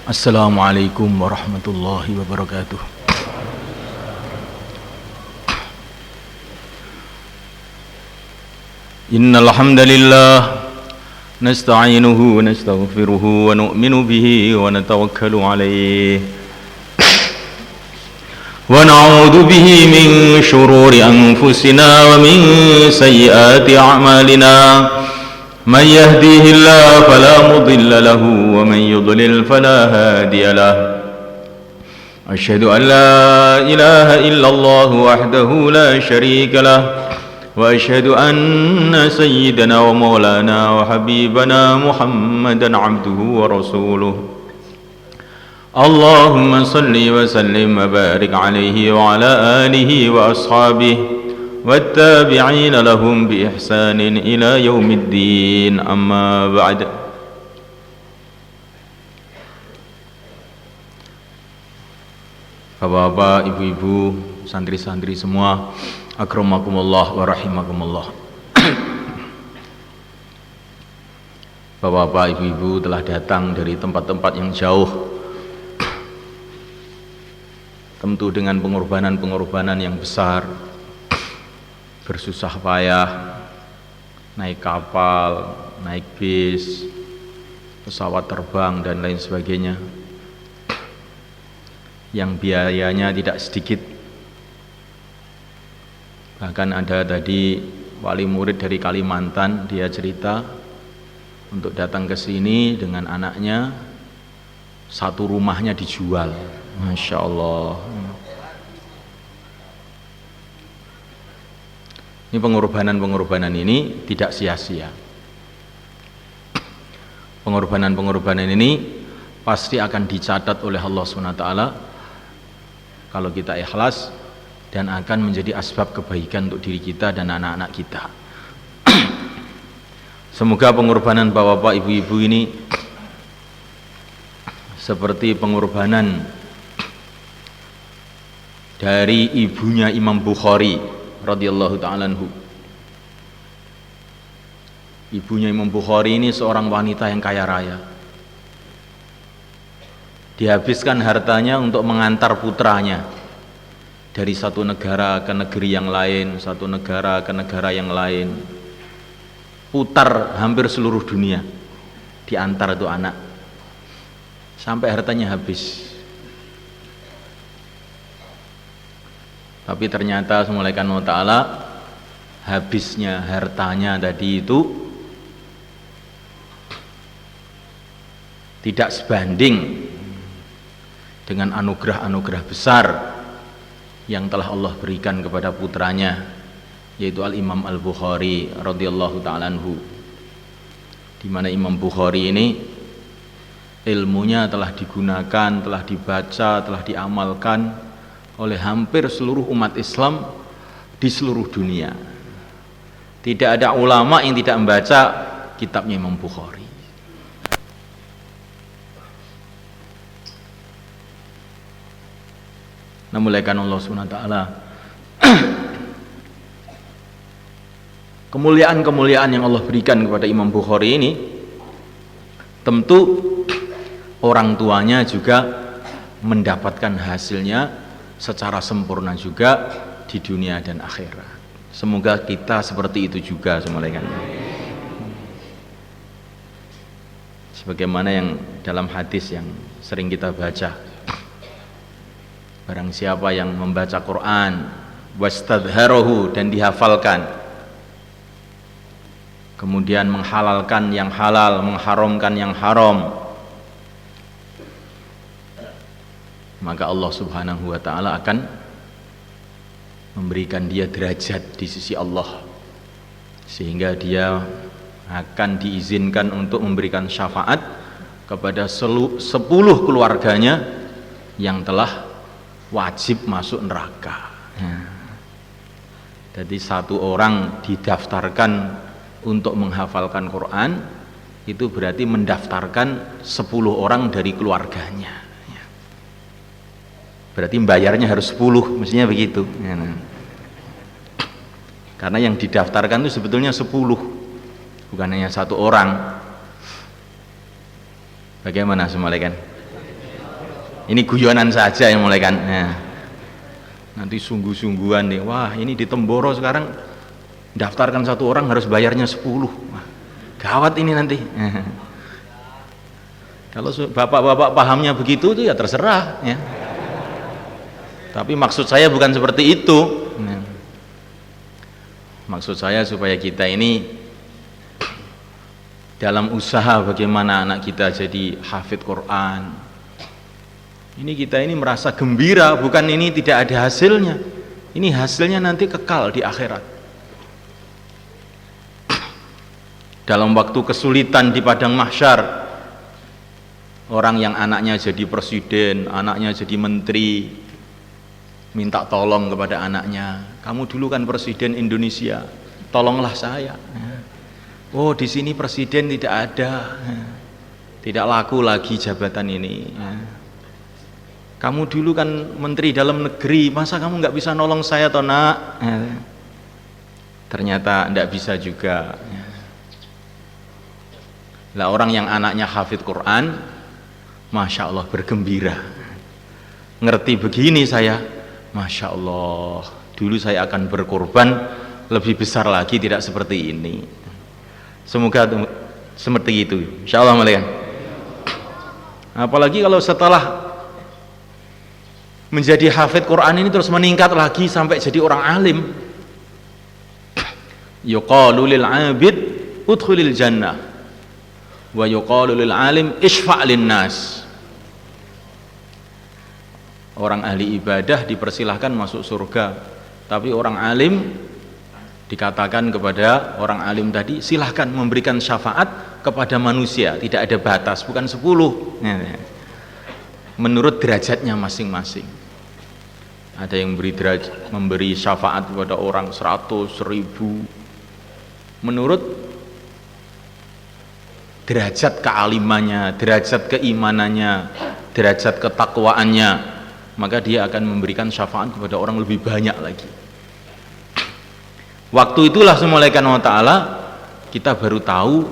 Assalamualaikum warahmatullahi wabarakatuh. Innal hamdalillah nasta'inuhu wa nastaghfiruhu wa nu'minu bihi wa natawakkalu alayhi wa na'udzu bihi min shururi anfusina wa min sayyiati a'malina. من يهديه الله فلا مضل له ومن يضلل فلا هادي له أشهد أن لا إله إلا الله وحده لا شريك له وأشهد أن سيدنا ومولانا وحبيبنا محمدا عبده ورسوله اللهم صل وسلم وبارك عليه وعلى آله وأصحابه والتابعين لهم بإحسان إلى يوم الدين أما بعد. Bapak-bapak, ibu-ibu, santri-santri semua, akramakumullah wa rahimakumullah. Bapak-bapak, ibu-ibu telah datang dari tempat-tempat yang jauh, tentu dengan pengorbanan-pengorbanan yang besar, bersusah payah, naik kapal, naik bis, pesawat terbang dan lain sebagainya, yang biayanya tidak sedikit. Bahkan ada tadi wali murid dari Kalimantan, dia cerita untuk datang ke sini dengan anaknya, satu rumahnya dijual. Masya Allah. Ini pengorbanan-pengorbanan ini tidak sia-sia. Pengorbanan-pengorbanan ini pasti akan dicatat oleh Allah SWT kalau kita ikhlas, dan akan menjadi asbab kebaikan untuk diri kita dan anak-anak kita. Semoga pengorbanan bapak-bapak, ibu-ibu ini seperti pengorbanan dari ibunya Imam Bukhari radhiyallahu ta'ala anhu. Ibunya Imam Bukhari ini seorang wanita yang kaya raya. Dihabiskan hartanya untuk mengantar putranya dari satu negara ke negeri yang lain, satu negara ke negara yang lain. Putar hampir seluruh dunia diantar itu anak, sampai hartanya habis. Tapi ternyata semulaikan Allah Ta'ala, habisnya hartanya tadi itu tidak sebanding dengan anugerah-anugerah besar yang telah Allah berikan kepada putranya, yaitu Al-Imam Al-Bukhari radhiyallahu ta'ala anhu. Di mana Imam Bukhari ini ilmunya telah digunakan, telah dibaca, telah diamalkan oleh hampir seluruh umat Islam di seluruh dunia. Tidak ada ulama yang tidak membaca kitabnya Imam Bukhari. Namuliakan Allah SWT, kemuliaan-kemuliaan yang Allah berikan kepada Imam Bukhari ini, tentu orang tuanya juga mendapatkan hasilnya secara sempurna juga di dunia dan akhirat. Semoga kita seperti itu juga semulaikan. Sebagaimana yang dalam hadis yang sering kita baca, barang siapa yang membaca Quran wastadharahu, dan dihafalkan, kemudian menghalalkan yang halal, mengharamkan yang haram, maka Allah Subhanahu wa ta'ala akan memberikan dia derajat di sisi Allah, sehingga dia akan diizinkan untuk memberikan syafaat kepada 10 keluarganya yang telah wajib masuk neraka. Jadi satu orang didaftarkan untuk menghafalkan Quran, itu berarti mendaftarkan 10 orang dari keluarganya. Berarti bayarnya harus 10, mestinya begitu. Karena yang didaftarkan itu sebetulnya 10, bukan hanya satu orang. Bagaimana semua kan? Ini guyonan saja yang mulai kan. Nah, nanti sungguh-sungguhan nih. Wah, ini di Temboro sekarang daftarkan satu orang harus bayarnya 10. Wah, gawat ini nanti. Kalau bapak-bapak pahamnya begitu tuh ya terserah ya. Tapi maksud saya bukan seperti itu. Nah, maksud saya supaya kita ini dalam usaha bagaimana anak kita jadi hafid Quran, ini kita ini merasa gembira, bukan ini tidak ada hasilnya. Ini hasilnya nanti kekal di akhirat. Dalam waktu kesulitan di padang mahsyar, orang yang anaknya jadi presiden, anaknya jadi menteri, minta tolong kepada anaknya, kamu dulu kan presiden Indonesia, tolonglah saya. Oh, di sini presiden tidak ada, tidak laku lagi jabatan ini. Kamu dulu kan menteri dalam negeri, masa kamu nggak bisa nolong saya toh nak? Ternyata tidak bisa juga. Lah orang yang anaknya hafid Quran, masya Allah bergembira. Ngerti begini saya, masya Allah. Dulu saya akan berkorban lebih besar lagi, tidak seperti ini. Semoga seperti itu, insya Allah malaikat. Apalagi kalau setelah menjadi hafid Quran ini terus meningkat lagi sampai jadi orang alim. Yuqalu lil abid udkhulil jannah wa yuqalu lil alim isfa' lin nas. Orang ahli ibadah dipersilahkan masuk surga, tapi orang alim dikatakan kepada orang alim tadi, silahkan memberikan syafaat kepada manusia, tidak ada batas, bukan 10, menurut derajatnya masing-masing. Ada yang memberi syafaat kepada orang 100, 1000 menurut derajat kealimannya, derajat keimanannya, derajat ketakwaannya, maka dia akan memberikan syafaat kepada orang lebih banyak lagi. Waktu itulah semulaikan Allah Ta'ala kita baru tahu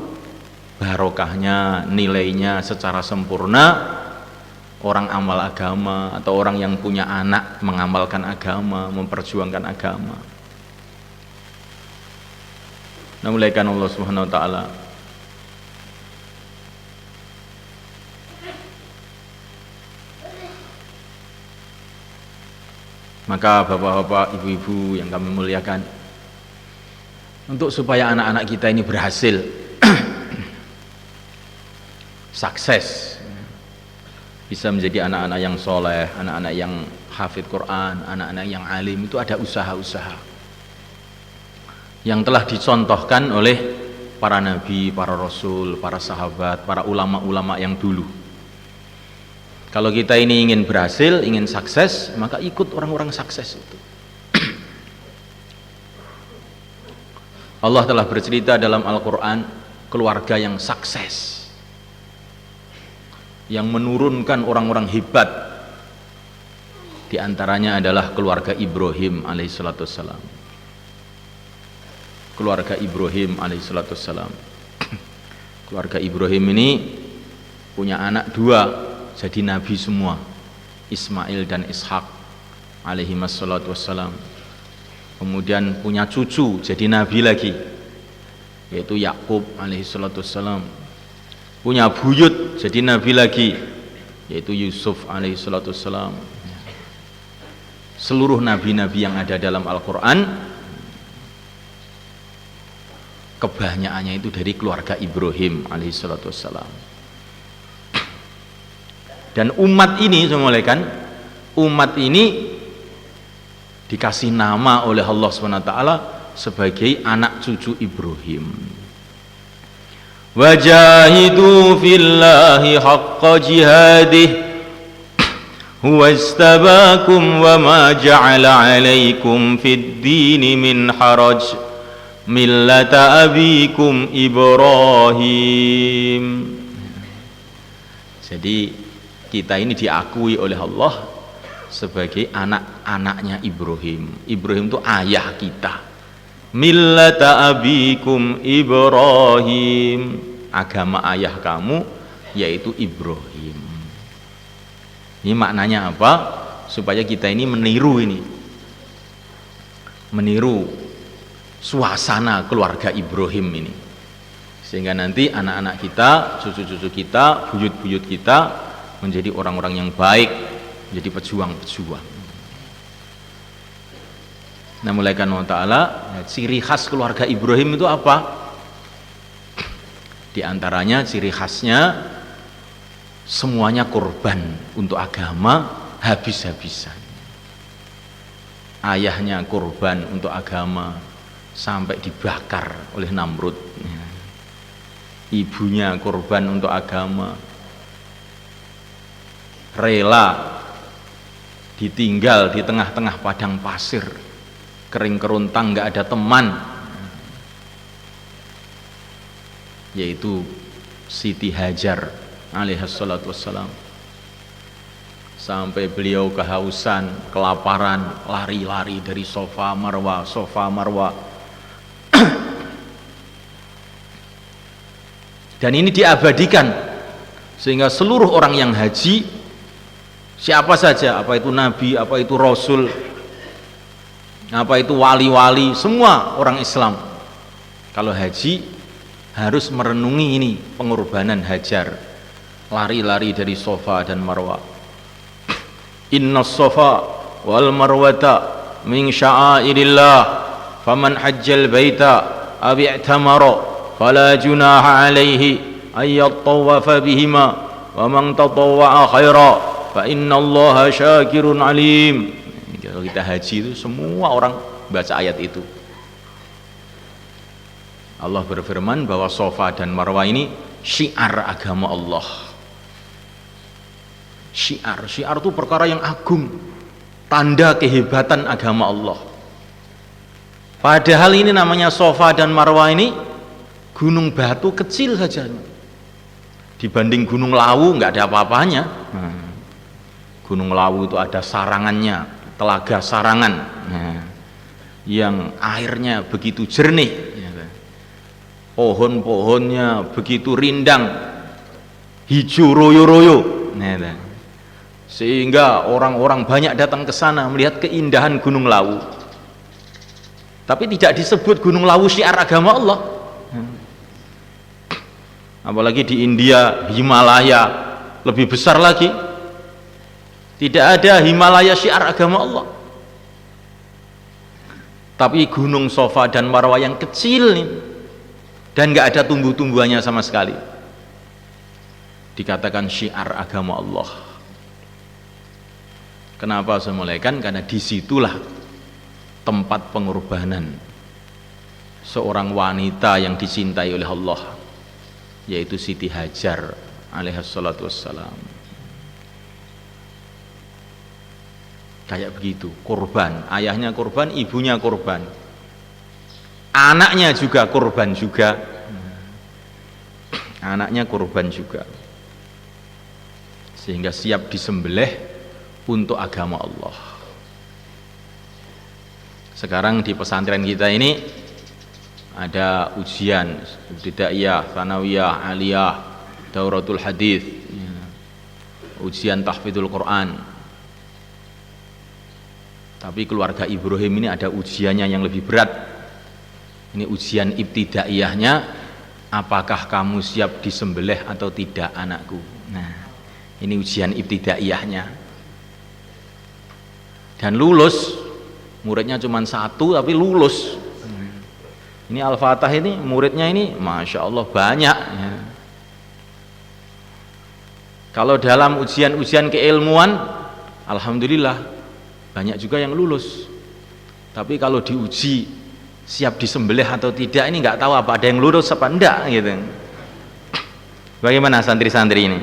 barokahnya, nilainya secara sempurna orang amal agama atau orang yang punya anak mengamalkan agama, memperjuangkan agama. Namulaikan Allah Subhanahu Wa Ta'ala. Maka bapak-bapak, ibu-ibu yang kami muliakan, untuk supaya anak-anak kita ini berhasil sukses, bisa menjadi anak-anak yang soleh, anak-anak yang hafid Quran, anak-anak yang alim, itu ada usaha-usaha yang telah dicontohkan oleh para nabi, para rasul, para sahabat, para ulama-ulama yang dulu. Kalau kita ini ingin berhasil, ingin sukses, maka ikut orang-orang sukses itu. Allah telah bercerita dalam Al-Quran keluarga yang sukses, yang menurunkan orang-orang hebat. Di antaranya adalah keluarga Ibrahim alaihissalam. Keluarga Ibrahim alaihissalam. Keluarga Ibrahim ini punya anak 2, jadi nabi semua, Ismail dan Ishak alaihissalam. Kemudian punya cucu jadi nabi lagi, yaitu Yakub alaihissalam. Punya buyut jadi nabi lagi, yaitu Yusuf alaihissalam. Seluruh nabi-nabi yang ada dalam Al-Quran kebanyakannya itu dari keluarga Ibrahim alaihissalam. Dan umat ini semulaikan, umat ini dikasih nama oleh Allah SWT sebagai anak cucu Ibrahim. Wajahidu fillahi haqqa jihadih huwa istabakum wa ma ja'ala alaikum fid dini min haraj millata abikum Ibrahim. Jadi kita ini diakui oleh Allah sebagai anak-anaknya Ibrahim. Ibrahim itu ayah kita. Millata abikum Ibrahim, agama ayah kamu yaitu Ibrahim. Ini maknanya apa? Supaya kita ini meniru suasana keluarga Ibrahim ini, sehingga nanti anak-anak kita, cucu-cucu kita, buyut-buyut kita menjadi orang-orang yang baik, menjadi pejuang-pejuang. Nah, mulai karena ta'ala, ciri khas keluarga Ibrahim itu apa? Di antaranya ciri khasnya semuanya korban untuk agama habis-habisan. Ayahnya korban untuk agama sampai dibakar oleh Namrud. Ibunya korban untuk agama, rela ditinggal di tengah-tengah padang pasir, kering kerontang, nggak ada teman, yaitu Siti Hajar alaihissalatu wassalam. Sampai beliau kehausan, kelaparan, lari-lari dari Safa Marwa. Dan ini diabadikan sehingga seluruh orang yang haji, siapa saja, apa itu nabi, apa itu rasul, apa itu wali-wali, semua orang Islam kalau haji harus merenungi ini pengorbanan Hajar, lari-lari dari Safa dan Marwa. Inna Safa wal Marwata min sya'airillah faman hajjal baita aw i'tamara fala junaha alaihi ay yattawafa bihima wa man tatawwa'a khaira fa innallaha syakirun alim. Kalau kita haji itu semua orang baca ayat itu. Allah berfirman bahwa Safa dan Marwah ini syiar agama Allah. Syiar itu perkara yang agung, tanda kehebatan agama Allah. Padahal ini namanya Safa dan Marwah ini gunung batu kecil saja, dibanding Gunung Lawu nggak ada apa-apanya. Gunung Lawu itu ada sarangannya, telaga Sarangan, yang airnya begitu jernih, pohon-pohonnya begitu rindang, hijau royo-royo, sehingga orang-orang banyak datang ke sana melihat keindahan Gunung Lawu. Tapi tidak disebut Gunung Lawu syiar agama Allah. Apalagi di India, Himalaya lebih besar lagi, tidak ada Himalaya syiar agama Allah. Tapi Gunung Safa dan Marwah yang kecil nih, dan nggak ada tumbuh-tumbuhannya sama sekali, dikatakan syiar agama Allah. Kenapa saya mulaikan? Karena disitulah tempat pengorbanan seorang wanita yang dicintai oleh Allah, yaitu Siti Hajar alaihissalatu wassalam. Kayak begitu, korban, ayahnya korban, ibunya korban, anaknya juga korban juga, anaknya korban juga, sehingga siap disembelih untuk agama Allah. Sekarang di pesantren kita ini ada ujian ibtidaiyah, tsanawiyah, aliyah, dauratul hadis, ujian tahfidzul Quran. Tapi keluarga Ibrahim ini ada ujiannya yang lebih berat. Ini ujian ibtidaiyahnya, apakah kamu siap disembelih atau tidak anakku. Nah, ini ujian ibtidaiyahnya. Dan lulus, muridnya cuma satu tapi lulus. Ini Al-Fatah ini muridnya ini Masya Allah banyak ya. Kalau dalam ujian-ujian keilmuan, alhamdulillah banyak juga yang lulus. Tapi kalau diuji siap disembelih atau tidak, ini nggak tahu apa ada yang lulus apa enggak gitu. Bagaimana santri-santri ini?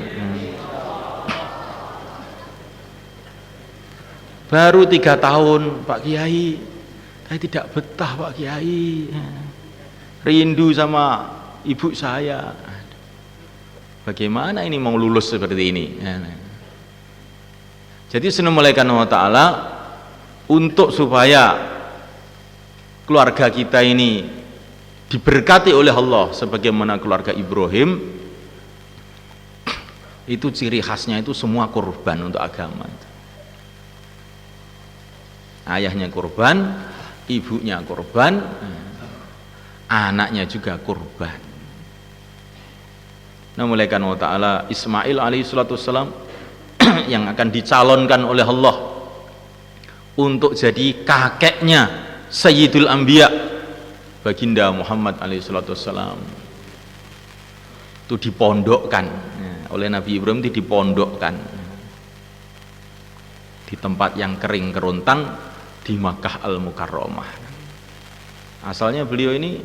Baru 3 tahun Pak Kiai, saya tidak betah Pak Kiai, rindu sama ibu saya. Bagaimana ini mau lulus seperti ini? Jadi Bismillahirrahmanirrahim wa ta'ala, untuk supaya keluarga kita ini diberkati oleh Allah sebagaimana keluarga Ibrahim, Itu ciri khasnya itu semua kurban untuk agama itu. Ayahnya kurban, ibunya kurban, anaknya juga kurban. Nah, mulai karena Allah Ta'ala Ismail alaihi salatu wassalam yang akan dicalonkan oleh Allah untuk jadi kakeknya Sayyidul Anbiya, baginda Muhammad alaihi salatu wassalam, itu dipondokkan oleh Nabi Ibrahim, itu dipondokkan di tempat yang kering kerontang di Makkah Al-Mukarramah. Asalnya beliau ini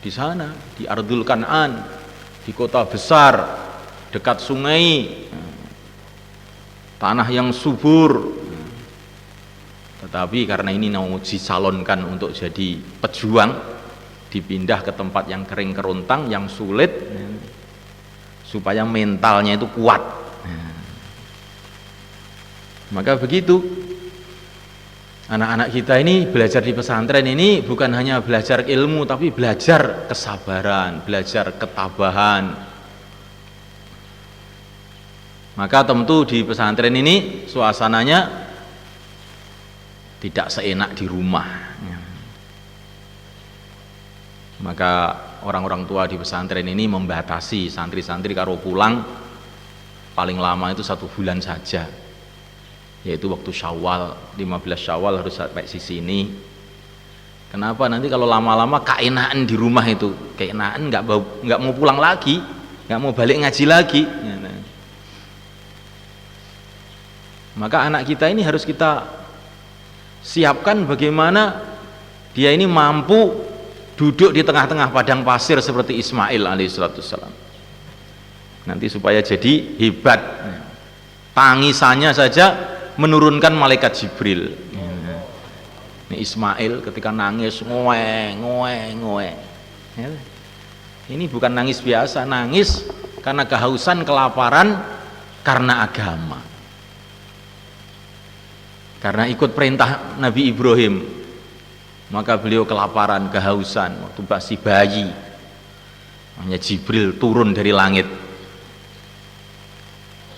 di sana, di Ardul Kan'an, di kota besar dekat sungai, tanah yang subur. Tetapi karena ini mau dicalonkan untuk jadi pejuang, dipindah ke tempat yang kering kerontang, yang sulit, supaya mentalnya itu kuat. Maka begitu anak-anak kita ini belajar di pesantren ini bukan hanya belajar ilmu, tapi belajar kesabaran, belajar ketabahan. Maka tentu di pesantren ini suasananya tidak seenak di rumah. Maka orang-orang tua di pesantren ini membatasi santri-santri kalau pulang paling lama itu 1 bulan saja, yaitu waktu Syawal, 15 Syawal harus sampai sini. Kenapa? Nanti kalau lama-lama kaenaan di rumah itu, kaenaan nggak mau pulang lagi, nggak mau balik ngaji lagi. Maka anak kita ini harus kita siapkan bagaimana dia ini mampu duduk di tengah-tengah padang pasir seperti Ismail alaihissalam. Nanti supaya jadi hebat, tangisannya saja menurunkan malaikat Jibril. Ini Ismail ketika nangis ngoe. Ini bukan nangis biasa, nangis karena kehausan, kelaparan, karena agama. Karena ikut perintah Nabi Ibrahim, maka beliau kelaparan, kehausan waktu masih bayi. Hanya Jibril turun dari langit,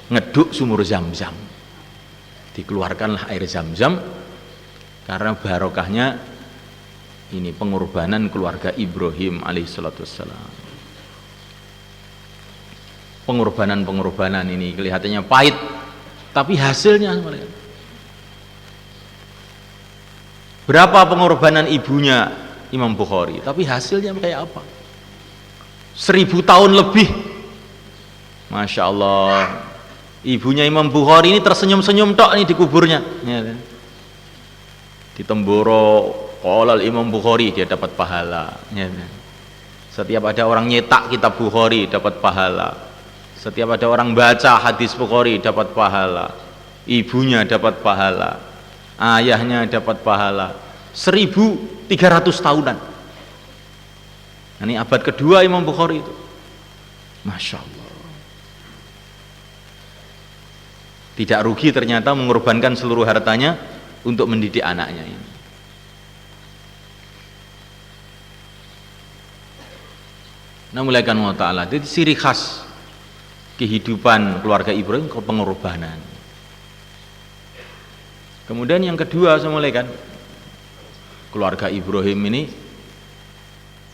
ngeduk sumur Zam-Zam, dikeluarkanlah air Zam-Zam, karena barokahnya ini pengorbanan keluarga Ibrahim alaihissalatu wassalam. Pengorbanan ini kelihatannya pahit, tapi hasilnya berapa pengorbanan ibunya Imam Bukhari, tapi hasilnya kayak apa? 1000 tahun lebih, Masya Allah. Ibunya Imam Bukhari ini tersenyum-senyum tok nih di kuburnya, di Temboro qolal Imam Bukhari, dia dapat pahala. Setiap ada orang nyetak kitab Bukhari dapat pahala, setiap ada orang baca hadis Bukhari dapat pahala, ibunya dapat pahala, ayahnya dapat pahala. 1300 tahunan. Ini abad kedua Imam Bukhari itu, Masya Allah. Tidak rugi ternyata mengorbankan seluruh hartanya untuk mendidik anaknya ini. Nah, mulaikan Allah Ta'ala, jadi ciri khas kehidupan keluarga Ibrahim ke pengorbanan. Kemudian yang kedua, saya mulaikan, keluarga Ibrahim ini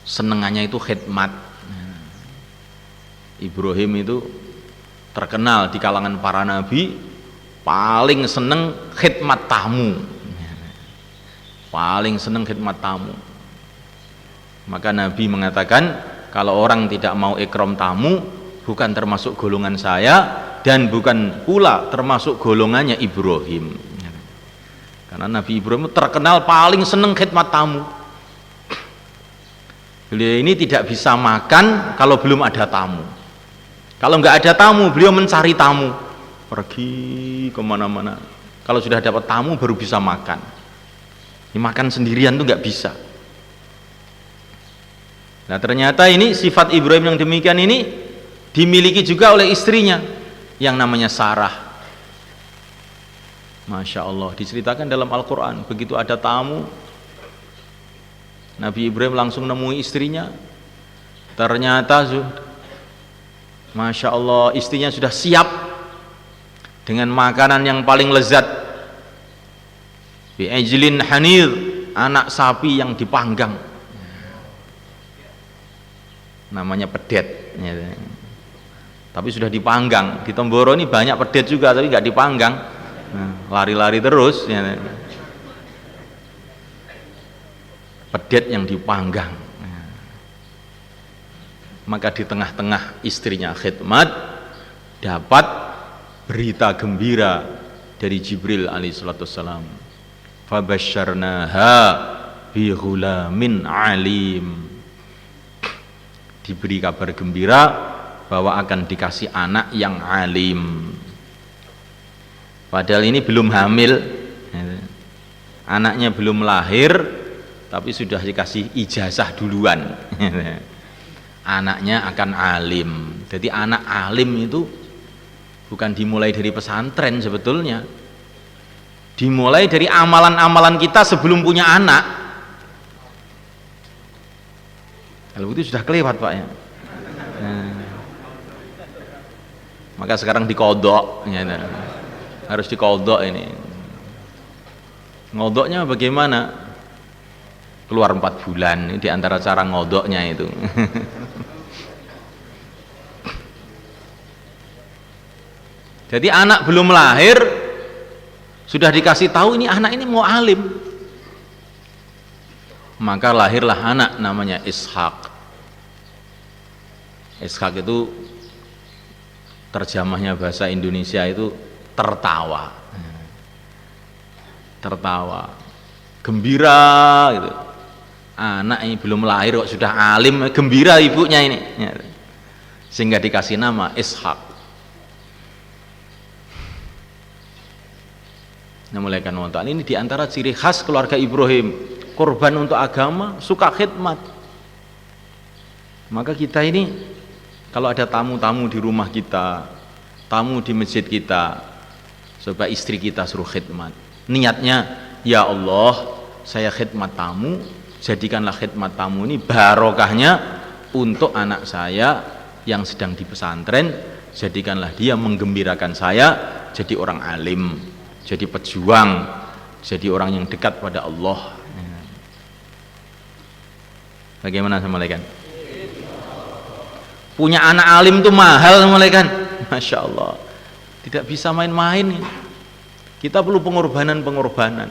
senengannya itu khidmat. Ibrahim itu terkenal di kalangan para nabi paling seneng khidmat tamu, paling seneng khidmat tamu. Maka Nabi mengatakan, kalau orang tidak mau ikram tamu, bukan termasuk golongan saya, dan bukan pula termasuk golongannya Ibrahim. Karena Nabi Ibrahim terkenal paling seneng khidmat tamu. Beliau ini tidak bisa makan kalau belum ada tamu. Kalau nggak ada tamu, beliau mencari tamu, pergi kemana-mana. Kalau sudah dapat tamu baru bisa makan. Ini makan sendirian tuh nggak bisa. Nah, ternyata ini sifat Ibrahim yang demikian ini dimiliki juga oleh istrinya yang namanya Sarah. Masya Allah, diceritakan dalam Al-Quran, begitu ada tamu, Nabi Ibrahim langsung nemui istrinya. Ternyata Masya Allah, istrinya sudah siap dengan makanan yang paling lezat, bi'ajlin hanir, anak sapi yang dipanggang, namanya pedet ya. Tapi sudah dipanggang. Di Temboro ini banyak pedet juga tapi nggak dipanggang, lari-lari terus ya. Pedet yang dipanggang. Maka di tengah-tengah istrinya khidmat, dapat berita gembira dari Jibril alaihissalam. Fabasyarnaha bi ghulamin alim. Diberi kabar gembira bahwa akan dikasih anak yang alim. Padahal ini belum hamil, anaknya belum lahir, tapi sudah dikasih ijazah duluan. Anaknya akan alim. Jadi anak alim itu bukan dimulai dari pesantren sebetulnya, dimulai dari amalan-amalan kita sebelum punya anak. Kalau itu sudah kelewat Pak ya. Maka sekarang dikodok ya, harus dikodok ini. Ngodoknya bagaimana? Keluar 4 bulan, ini diantara cara ngodoknya itu. Jadi anak belum lahir sudah dikasih tahu ini anak ini mau alim, maka lahirlah anak namanya Ishak. Ishak itu terjemahnya bahasa Indonesia itu tertawa, tertawa, gembira gitu. Anak ini belum lahir kok sudah alim, gembira ibunya ini, sehingga dikasih nama Ishak. Nah, mulai kan ini diantara ciri khas keluarga Ibrahim, korban untuk agama, suka khidmat. Maka kita ini kalau ada tamu-tamu di rumah kita, tamu di masjid kita, coba istri kita suruh khidmat. Niatnya, ya Allah, saya khidmat tamu, jadikanlah khidmat tamu ini barokahnya untuk anak saya yang sedang di pesantren, jadikanlah dia menggembirakan saya jadi orang alim, jadi pejuang, jadi orang yang dekat pada Allah. Bagaimana sama malaikat? Punya anak alim itu mahal sama malaikat. Masya Allah, tidak bisa main-main. Kita perlu pengorbanan-pengorbanan.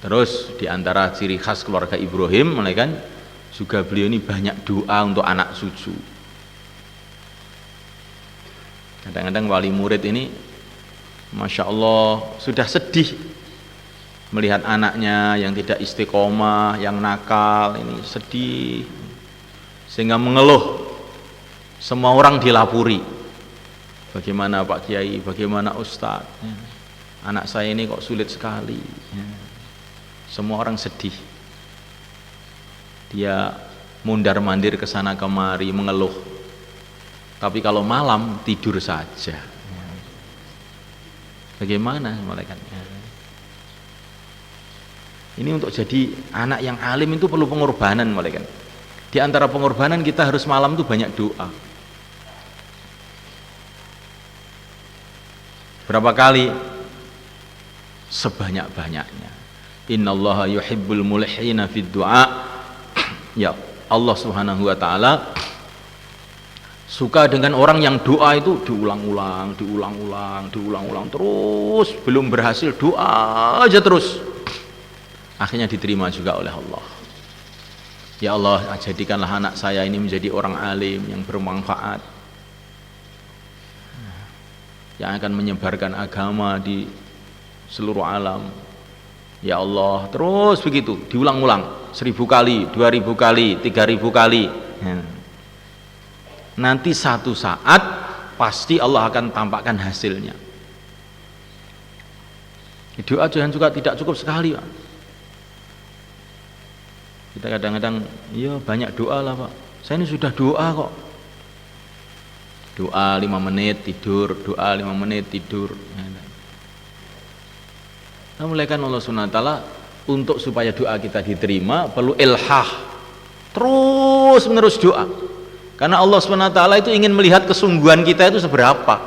Terus diantara ciri khas keluarga Ibrahim, malaikat juga beliau ini banyak doa untuk anak cucu. Kadang-kadang wali murid ini Masya Allah sudah sedih melihat anaknya yang tidak istiqomah, yang nakal, ini sedih sehingga mengeluh. Semua orang dilapuri, bagaimana Pak Kiai, bagaimana Ustadz, anak saya ini kok sulit sekali. Semua orang sedih, dia mundar mandir ke sana kemari mengeluh, tapi kalau malam tidur saja. Bagaimana malaikatnya? Ini untuk jadi anak yang alim itu perlu pengorbanan malaikat. Di antara pengorbanan kita harus malam itu banyak doa. Berapa kali? Sebanyak-banyaknya. Innallaha yuhibbul mulhina fid du'a. Ya, Allah Subhanahu wa taala suka dengan orang yang doa itu diulang-ulang terus, belum berhasil doa aja terus, akhirnya diterima juga oleh Allah. Ya Allah, jadikanlah anak saya ini menjadi orang alim yang bermanfaat, yang akan menyebarkan agama di seluruh alam. Ya Allah, terus begitu diulang-ulang 1000 kali, 2000 kali, 3000 kali. Nanti satu saat pasti Allah akan tampakkan hasilnya. Doa jangan juga tidak cukup sekali Pak. Kita kadang-kadang ya banyak doa lah Pak, saya ini sudah doa kok, doa 5 menit tidur, doa 5 menit tidur. Nah, mulaikan Allah SWT untuk supaya doa kita diterima perlu ilhah, terus menerus doa. Karena Allah SWT itu ingin melihat kesungguhan kita itu seberapa.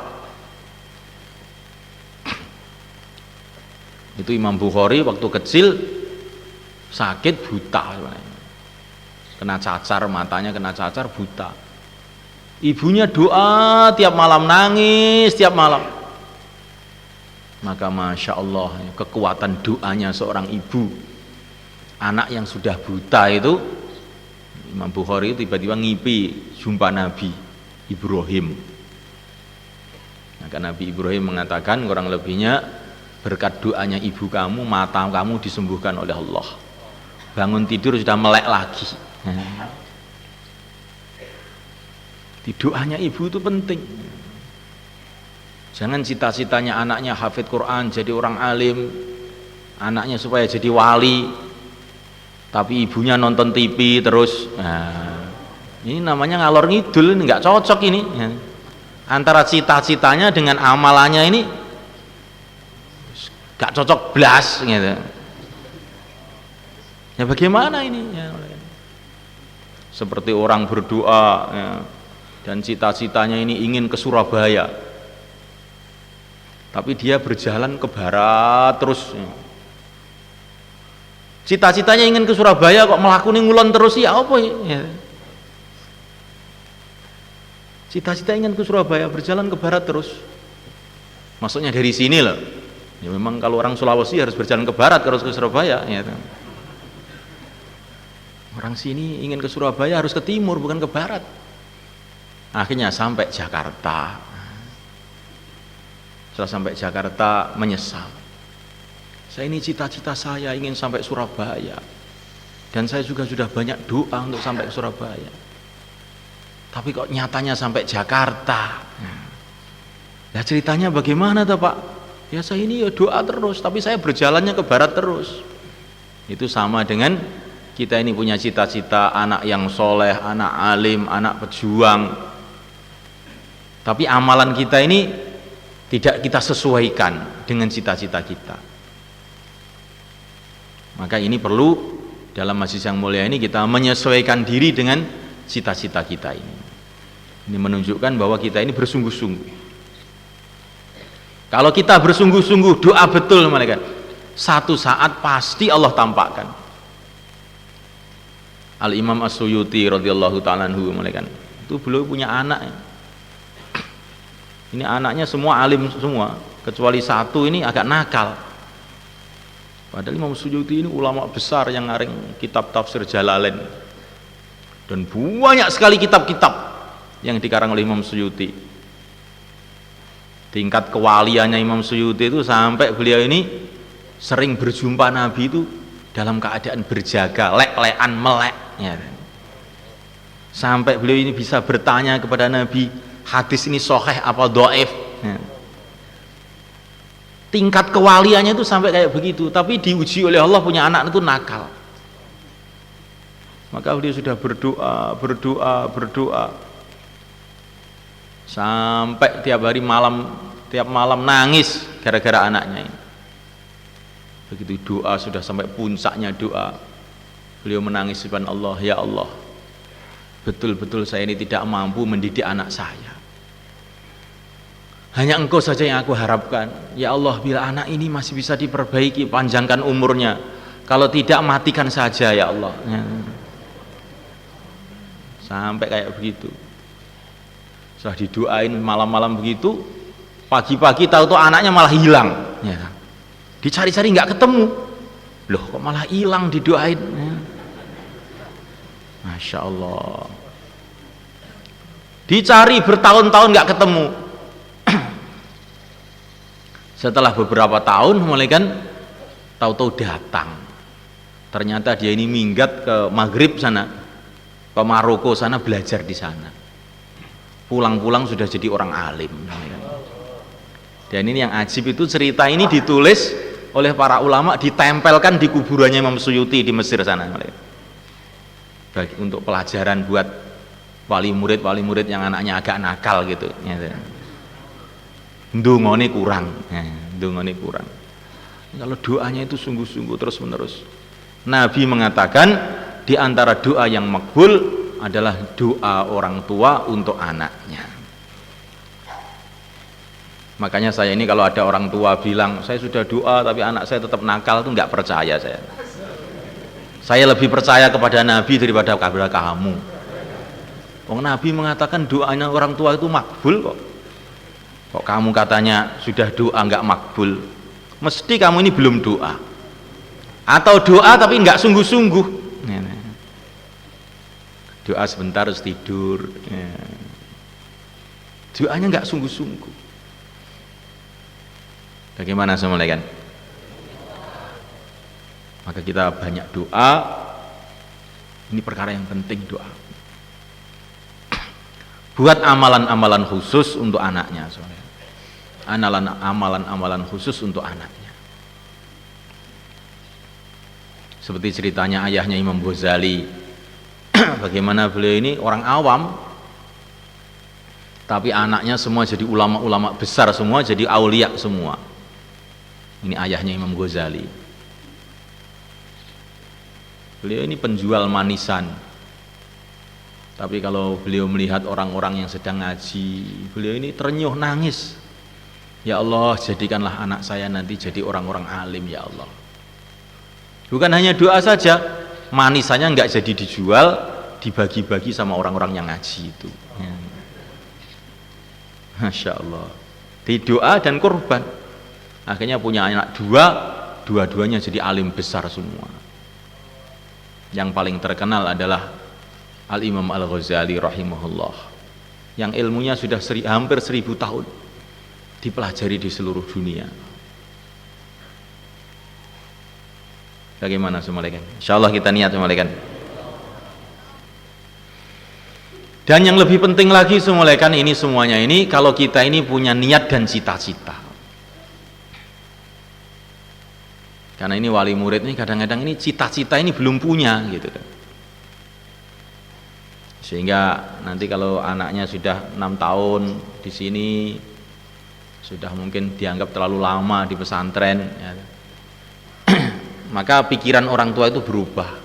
Itu Imam Bukhari waktu kecil sakit buta, kena cacar, matanya kena cacar, buta. Ibunya doa tiap malam, nangis tiap malam. Maka Masya Allah, kekuatan doanya seorang ibu, anak yang sudah buta itu. Imam Bukhari tiba-tiba ngipi jumpa Nabi Ibrahim. Maka Nabi Ibrahim mengatakan kurang lebihnya, berkat doanya ibu kamu, mata kamu disembuhkan oleh Allah. Bangun tidur sudah melek lagi. Di doanya ibu itu penting. Jangan cita-citanya anaknya hafid Quran, jadi orang alim, anaknya supaya jadi wali, tapi ibunya nonton TV terus. Nah, ini namanya ngalor ngidul, ini nggak cocok ini. Antara cita-citanya dengan amalannya ini nggak cocok blas gitu. Ya bagaimana ini? Ya, seperti orang berdoa ya, dan cita-citanya ini ingin ke Surabaya, tapi dia berjalan ke barat terus. Cita-citanya ingin ke Surabaya kok melakoni ngulon terus, ya apa ya? Cita-cita ingin ke Surabaya, berjalan ke barat terus. Maksudnya dari sini loh. Ya memang kalau orang Sulawesi harus berjalan ke barat kalau ke Surabaya. Ya. Orang sini ingin ke Surabaya harus ke timur bukan ke barat. Akhirnya sampai Jakarta. Setelah sampai Jakarta menyesal. Saya ini cita-cita saya ingin sampai Surabaya. Dan saya juga sudah banyak doa untuk sampai ke Surabaya. Tapi kok nyatanya sampai Jakarta. Nah ceritanya bagaimana tuh Pak? Ya saya ini ya doa terus, tapi saya berjalannya ke barat terus. Itu sama dengan kita ini punya cita-cita anak yang soleh, anak alim, anak pejuang. Tapi amalan kita ini tidak kita sesuaikan dengan cita-cita kita. Maka ini perlu dalam majelis yang mulia ini kita menyesuaikan diri dengan cita-cita kita ini. Ini menunjukkan bahwa kita ini bersungguh-sungguh. Kalau kita bersungguh-sungguh doa betul malaikat, satu saat pasti Allah tampakkan. Al-Imam As-Suyuti radhiyallahu ta'ala anhu malaikat, itu beliau punya anak. Ini anaknya semua alim semua, kecuali satu ini agak nakal. Padahal Imam Suyuti ini ulama besar yang ngarang kitab tafsir Jalalain. Dan banyak sekali kitab-kitab yang dikarang oleh Imam Suyuti. Tingkat kewaliannya Imam Suyuti itu sampai beliau ini sering berjumpa Nabi itu dalam keadaan berjaga, lek-lekan melek ya. Sampai beliau ini bisa bertanya kepada Nabi, hadis ini sahih apa dhaif ya. Tingkat kewaliannya itu sampai kayak begitu, tapi diuji oleh Allah punya anak itu nakal. Maka beliau sudah berdoa sampai tiap malam nangis gara-gara anaknya ini. Begitu doa sudah sampai puncaknya doa, beliau menangis di depan Allah, ya Allah, betul-betul saya ini tidak mampu mendidik anak saya. Hanya Engkau saja yang aku harapkan. Ya Allah, bila anak ini masih bisa diperbaiki, panjangkan umurnya. Kalau tidak, matikan saja ya Allah. Sampai kayak begitu. Sudah didoain malam-malam begitu, pagi-pagi tahu-tahu anaknya malah hilang. Ya. Dicari-cari nggak ketemu. Loh, kok malah hilang didoain? Ya. Masya Allah. Dicari bertahun-tahun nggak ketemu. Setelah beberapa tahun mulai kan tahu-tahu datang. Ternyata dia ini minggat ke Maghrib sana, ke Maroko sana, belajar di sana. Pulang-pulang sudah jadi orang alim. Dan ini yang ajib itu, cerita ini ditulis oleh para ulama, ditempelkan di kuburannya Imam Suyuti di Mesir sana. Untuk pelajaran buat wali murid yang anaknya agak nakal gitu. Ndungone kurang. Kalau doanya itu sungguh-sungguh terus menerus. Nabi mengatakan di antara doa yang makbul adalah doa orang tua untuk anaknya. Makanya saya ini kalau ada orang tua bilang saya sudah doa tapi anak saya tetap nakal, itu nggak percaya saya. Saya lebih percaya kepada Nabi daripada kepada kamu. Wong Nabi mengatakan doanya orang tua itu makbul kok. Kok kamu katanya sudah doa nggak makbul? Mesti kamu ini belum doa. Atau doa tapi nggak sungguh-sungguh. Doa sebentar harus tidur. Doanya nggak sungguh-sungguh. Bagaimana semuanya kan? Maka kita banyak doa. Ini perkara yang penting, doa. Buat amalan-amalan khusus untuk anaknya, soalnya. Amalan-amalan khusus untuk anaknya. Seperti ceritanya ayahnya Imam Ghazali. Bagaimana beliau ini orang awam, tapi anaknya semua jadi ulama-ulama besar semua, jadi aulia semua. Ini ayahnya Imam Ghazali. Beliau ini penjual manisan. Tapi kalau beliau melihat orang-orang yang sedang ngaji, beliau ini terenyuh nangis. Ya Allah, jadikanlah anak saya nanti jadi orang-orang alim, ya Allah. Bukan hanya doa saja, manisannya nggak jadi dijual, dibagi-bagi sama orang-orang yang ngaji itu. Masya Allah. Di doa dan korban. Akhirnya punya anak dua-duanya jadi alim besar semua. Yang paling terkenal adalah Al-Imam Al-Ghazali rahimahullah, yang ilmunya sudah hampir 1000 tahun dipelajari di seluruh dunia. Bagaimana semuanya? Insyaallah kita niat semuanya. Dan yang lebih penting lagi semuanya, ini semuanya ini kalau kita ini punya niat dan cita-cita. Karena ini wali murid ini kadang-kadang ini cita-cita ini belum punya gitu. Sehingga nanti kalau anaknya sudah 6 tahun di sini, sudah mungkin dianggap terlalu lama di pesantren, ya. Maka pikiran orang tua itu berubah.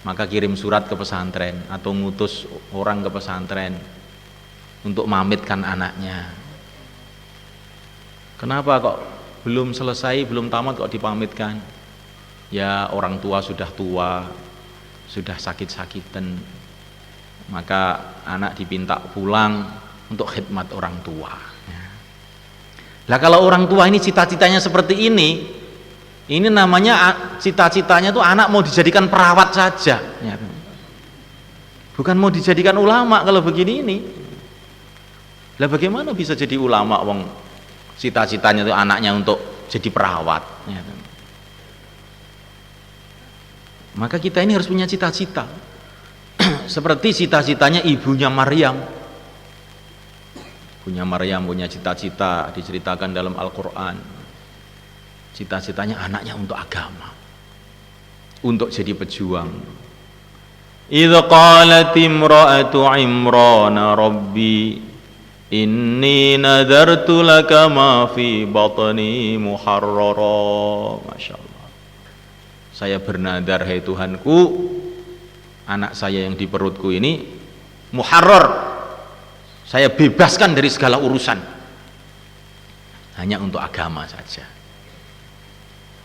Maka kirim surat ke pesantren atau ngutus orang ke pesantren untuk mamitkan anaknya. Kenapa kok belum selesai, belum tamat kok dipamitkan? Ya orang tua, sudah sakit-sakitan. Maka anak dipinta pulang untuk khidmat orang tua. Lah kalau orang tua ini cita-citanya seperti ini namanya cita-citanya tuh anak mau dijadikan perawat saja, bukan mau dijadikan ulama. Kalau begini ini, lah bagaimana bisa jadi ulama wong cita-citanya tuh anaknya untuk jadi perawat, Maka kita ini harus punya cita-cita seperti cita-citanya ibunya Maryam. Punya cita-cita diceritakan dalam Al-Quran. Cita-citanya anaknya untuk agama, untuk jadi pejuang. Idz qalat imra'atu Imran rabbi inni nadartu laka ma fi batni muharrara. Masya Allah. Saya bernadar, hai Tuhanku, anak saya yang di perutku ini muharrar, saya bebaskan dari segala urusan, hanya untuk agama saja.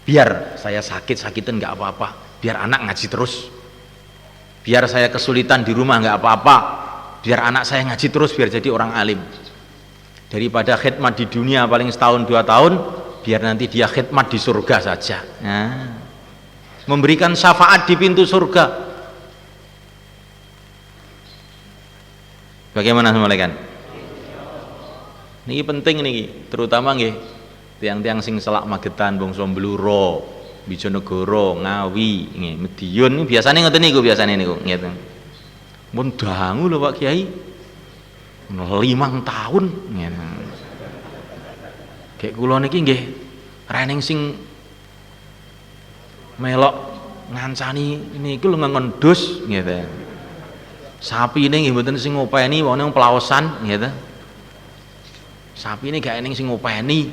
Biar saya sakit-sakitan nggak apa-apa, biar anak ngaji terus. Biar saya kesulitan di rumah nggak apa-apa, biar anak saya ngaji terus, biar jadi orang alim. Daripada khidmat di dunia paling setahun 2 tahun, biar nanti dia khidmat di surga saja. Memberikan syafaat di pintu surga. Bagaimana semuanya? Niki penting niki, terutama nggih tiang-tiang sing selak Magetan, Bangsa Bluro, Bijonegoro, Ngawi, nggih, Medion niku biasane ngoten niku ngeten. Mun dangu lho Pak Kiai. 5 tahun ngeten. Kayak kula niki nggih rening sing melok ngancani niku lho ngendus ngeten. Sapi ini nggih mboten sing ngopeni, wong pelaosan gitu. Sapi ini gak ening sing ngopeni.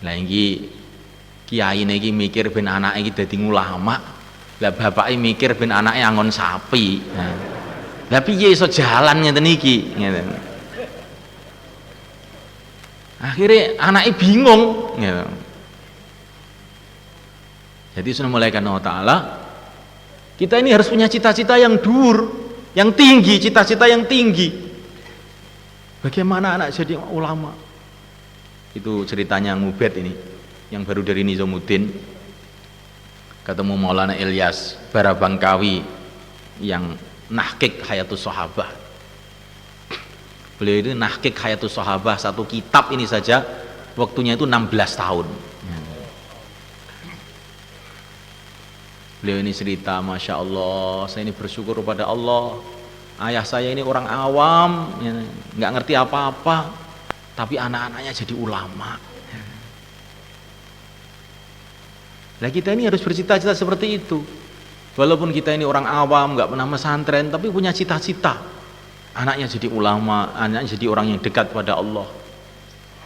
Lah iki kiai niki mikir ben anake iki dadi ulama, Lah bapake mikir ben anake angon sapi. Lah piye iso jalan ngeten iki? Ngeten. Akhirnya anaknya bingung. Gitu. Jadi sudah mulai karena Allah Ta'ala, kita ini harus punya cita-cita yang dur, yang tinggi, cita-cita yang tinggi. Bagaimana anak jadi ulama? Itu ceritanya Ngubed ini, yang baru dari Nizamuddin. Ketemu Maulana Ilyas Barabangkawi yang nahkik Hayatus Sahabah. Beliau itu nahkik Hayatus Sahabah, satu kitab ini saja waktunya itu 16 tahun. Beliau ini cerita, Masya Allah, saya ini bersyukur kepada Allah, ayah saya ini orang awam, nggak ngerti apa-apa, tapi anak-anaknya jadi ulama. Nah kita ini harus bercita-cita seperti itu. Walaupun kita ini orang awam, nggak pernah pesantren, tapi punya cita-cita. Anaknya jadi ulama, anaknya jadi orang yang dekat pada Allah.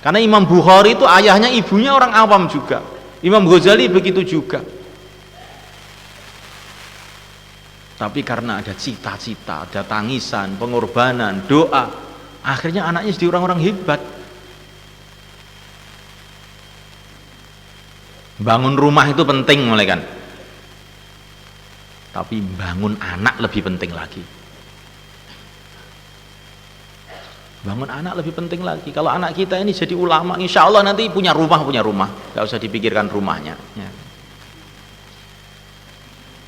Karena Imam Bukhari itu ayahnya, ibunya orang awam juga. Imam Ghazali begitu juga. Tapi karena ada cita-cita, ada tangisan, pengorbanan, doa, akhirnya anaknya jadi orang-orang hebat. Bangun rumah itu penting mulai kan, tapi bangun anak lebih penting lagi. Bangun anak lebih penting lagi. Kalau anak kita ini jadi ulama, insya Allah nanti punya rumah, gak usah dipikirkan rumahnya.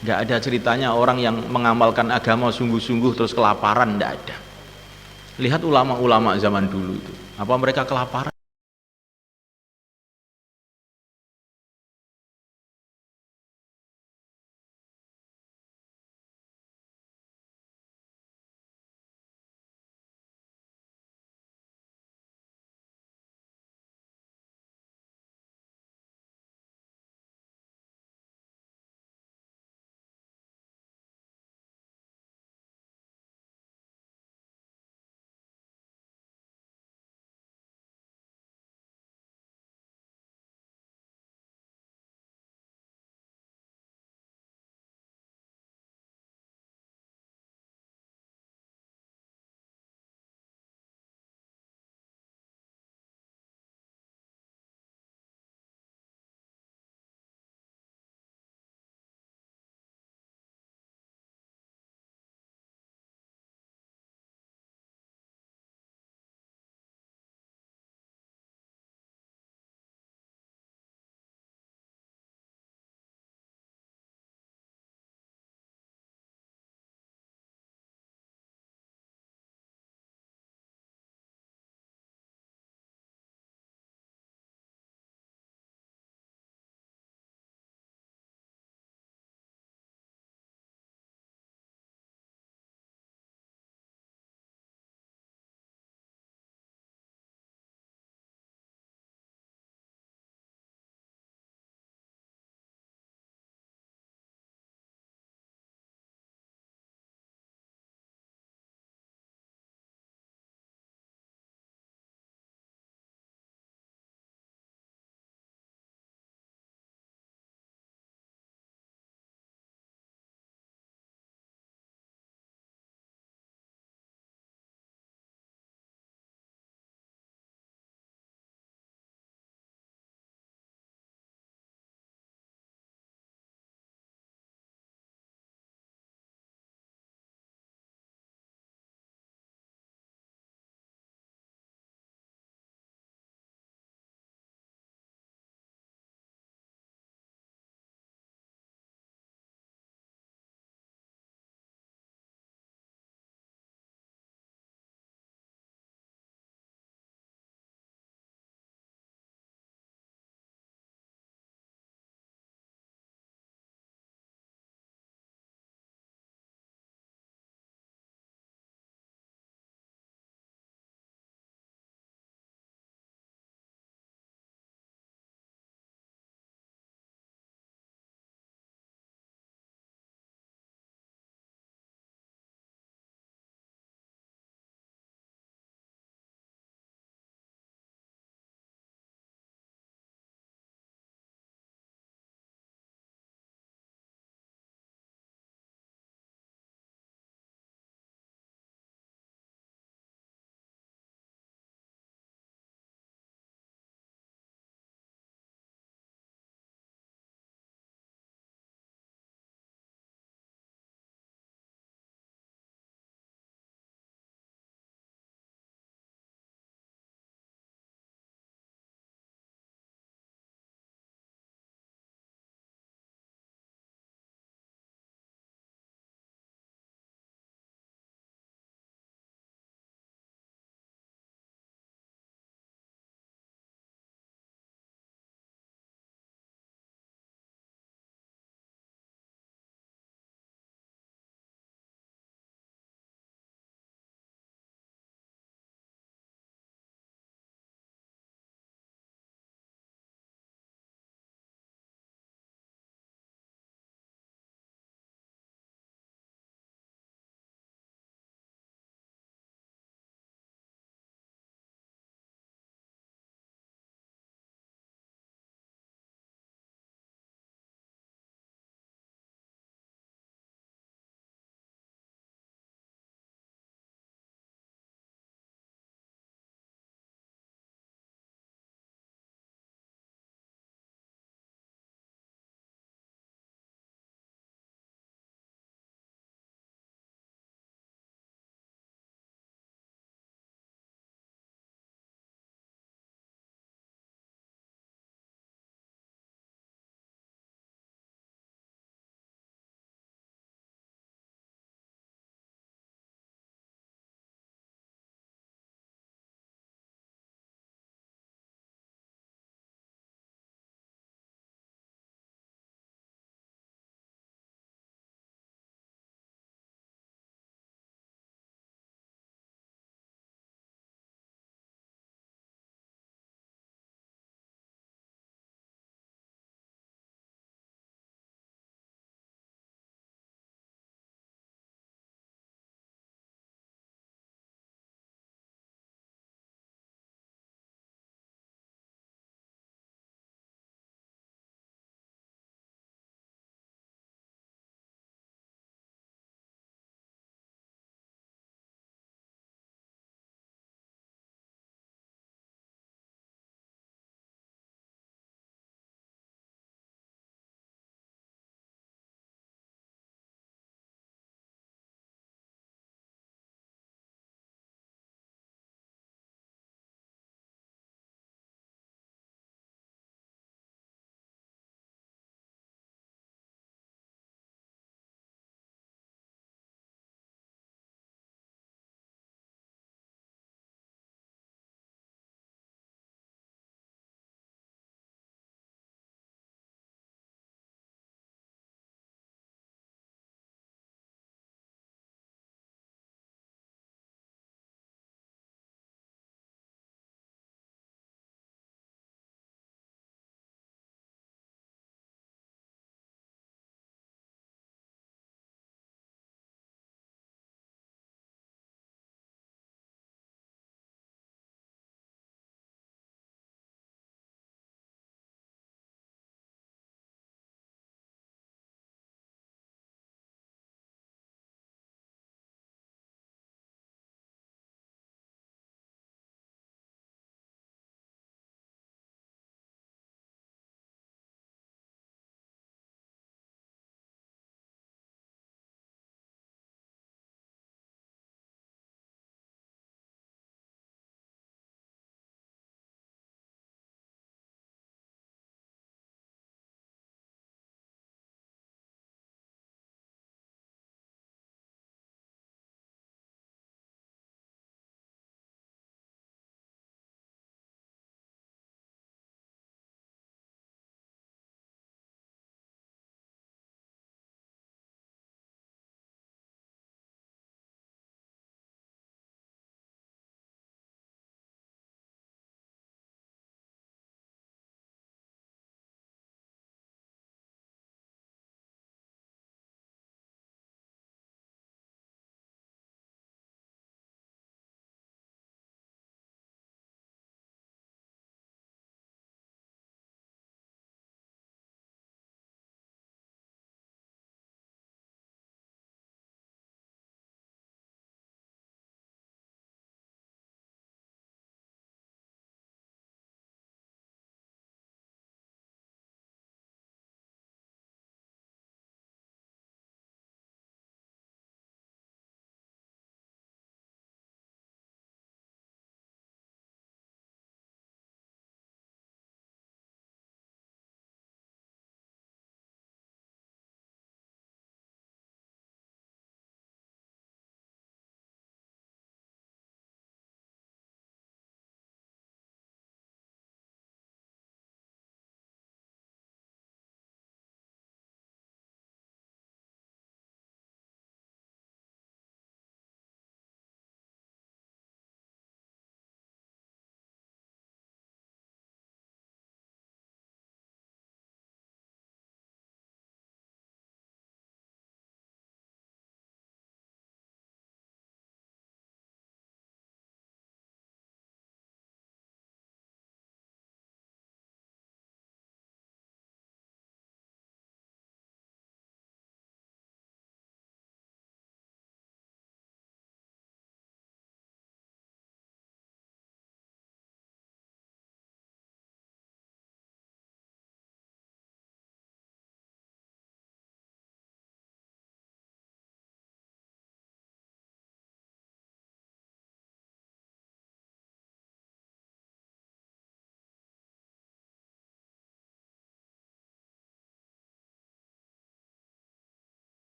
Gak ada ceritanya orang yang mengamalkan agama sungguh-sungguh terus kelaparan, gak ada. Lihat ulama-ulama zaman dulu itu, apa mereka kelaparan?